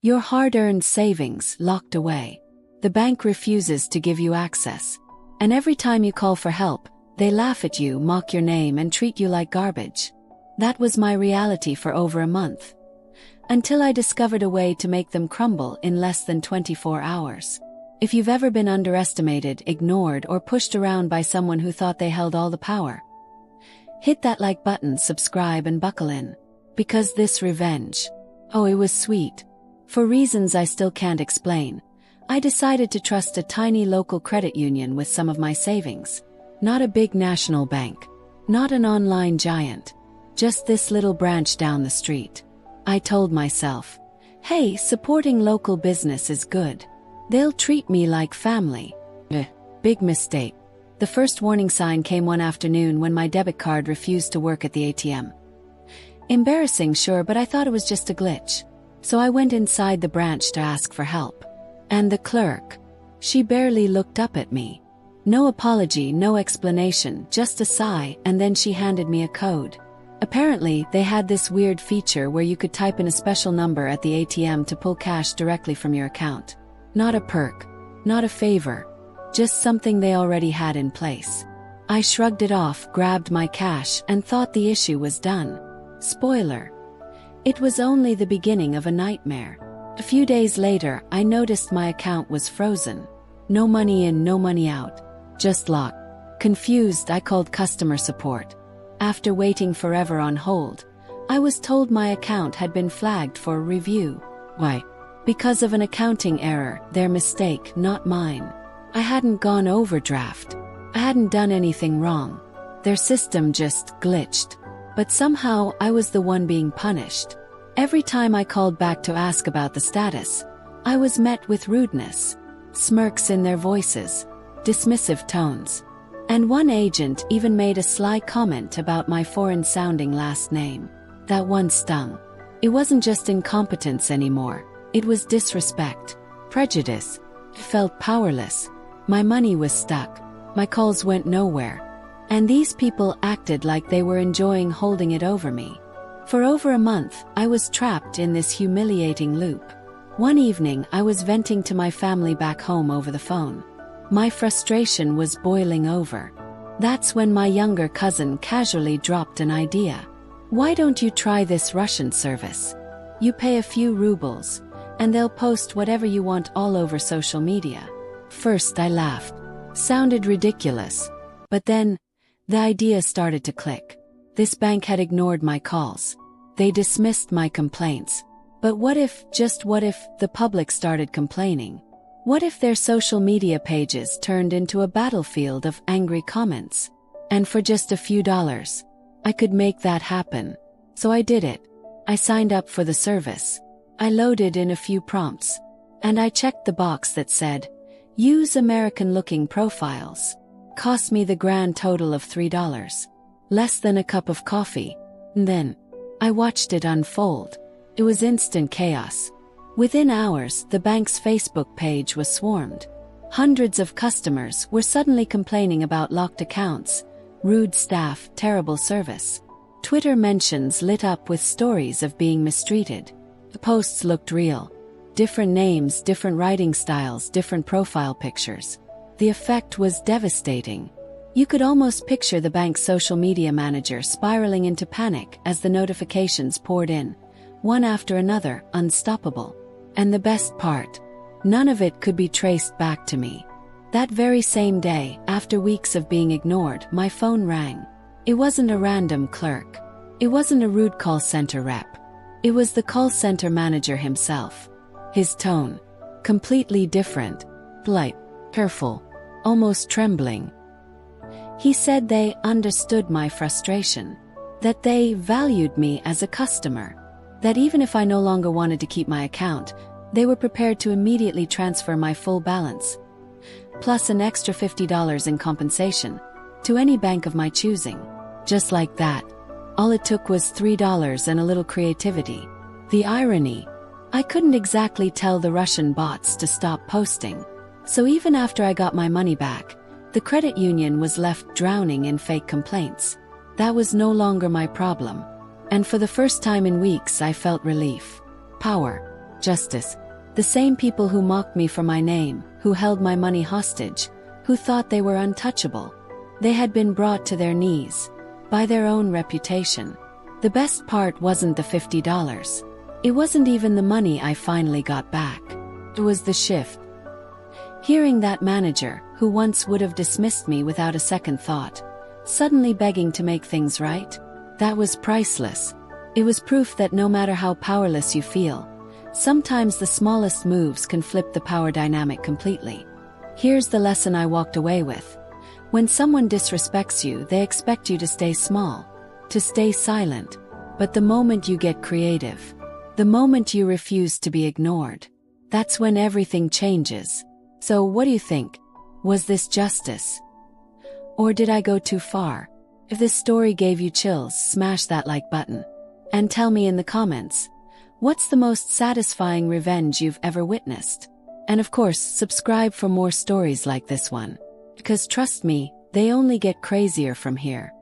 Your hard-earned savings locked away. The bank refuses to give you access. And every time you call for help, they laugh at you, mock your name, and treat you like garbage. That was my reality for over a month. Until I discovered a way to make them crumble in less than 24 hours. If you've ever been underestimated, ignored, or pushed around by someone who thought they held all the power, hit that like button, subscribe, and buckle in. Because this revenge, oh, it was sweet. For reasons I still can't explain, I decided to trust a tiny local credit union with some of my savings. Not a big national bank. Not an online giant. Just this little branch down the street. I told myself, hey, supporting local business is good. They'll treat me like family. Big mistake. The first warning sign came one afternoon when my debit card refused to work at the ATM. Embarrassing, sure, but I thought it was just a glitch. So I went inside the branch to ask for help. And the clerk, she barely looked up at me. No apology, no explanation, just a sigh, and then she handed me a code. Apparently, they had this weird feature where you could type in a special number at the ATM to pull cash directly from your account. Not a perk, not a favor, just something they already had in place. I shrugged it off, grabbed my cash, and thought the issue was done. Spoiler. It was only the beginning of a nightmare. A few days later, I noticed my account was frozen. No money in, no money out. Just locked. Confused, I called customer support. After waiting forever on hold, I was told my account had been flagged for review. Why? Because of an accounting error, their mistake, not mine. I hadn't gone overdraft. I hadn't done anything wrong. Their system just glitched. But somehow I was the one being punished. Every time I called back to ask about the status, I was met with rudeness, smirks in their voices, dismissive tones. And one agent even made a sly comment about my foreign-sounding last name. That one stung. It wasn't just incompetence anymore. It was disrespect, prejudice. I felt powerless. My money was stuck. My calls went nowhere. And these people acted like they were enjoying holding it over me. For over a month, I was trapped in this humiliating loop. One evening, I was venting to my family back home over the phone. My frustration was boiling over. That's when my younger cousin casually dropped an idea. Why don't you try this Russian service? You pay a few rubles, and they'll post whatever you want all over social media. First I laughed. Sounded ridiculous. But then, the idea started to click. This bank had ignored my calls. They dismissed my complaints. But what if, just what if, the public started complaining? What if their social media pages turned into a battlefield of angry comments? And for just a few dollars, I could make that happen. So I did it. I signed up for the service. I loaded in a few prompts. And I checked the box that said, use American-looking profiles. Cost me the grand total of $3. Less than a cup of coffee. And then, I watched it unfold. It was instant chaos. Within hours, the bank's Facebook page was swarmed. Hundreds of customers were suddenly complaining about locked accounts, rude staff, terrible service. Twitter mentions lit up with stories of being mistreated. The posts looked real. Different names, different writing styles, different profile pictures. The effect was devastating. You could almost picture the bank's social media manager spiraling into panic as the notifications poured in, one after another, unstoppable. And the best part, none of it could be traced back to me. That very same day, after weeks of being ignored, my phone rang. It wasn't a random clerk. It wasn't a rude call center rep. It was the call center manager himself. His tone, completely different, polite, careful, almost trembling. He said they understood my frustration, that they valued me as a customer, that even if I no longer wanted to keep my account, they were prepared to immediately transfer my full balance, plus an extra $50 in compensation, to any bank of my choosing. Just like that. All it took was $3 and a little creativity. The irony. I couldn't exactly tell the Russian bots to stop posting. So even after I got my money back, the credit union was left drowning in fake complaints. That was no longer my problem. And for the first time in weeks I felt relief. Power. Justice. The same people who mocked me for my name, who held my money hostage, who thought they were untouchable. They had been brought to their knees by their own reputation. The best part wasn't the $50. It wasn't even the money I finally got back. It was the shift. Hearing that manager, who once would have dismissed me without a second thought, suddenly begging to make things right, that was priceless. It was proof that no matter how powerless you feel, sometimes the smallest moves can flip the power dynamic completely. Here's the lesson I walked away with. When someone disrespects you, they expect you to stay small, to stay silent. But the moment you get creative, the moment you refuse to be ignored, that's when everything changes. So what do you think? Was this justice? Or did I go too far? If this story gave you chills, smash that like button. And tell me in the comments, what's the most satisfying revenge you've ever witnessed? And of course, subscribe for more stories like this one. Because trust me, they only get crazier from here.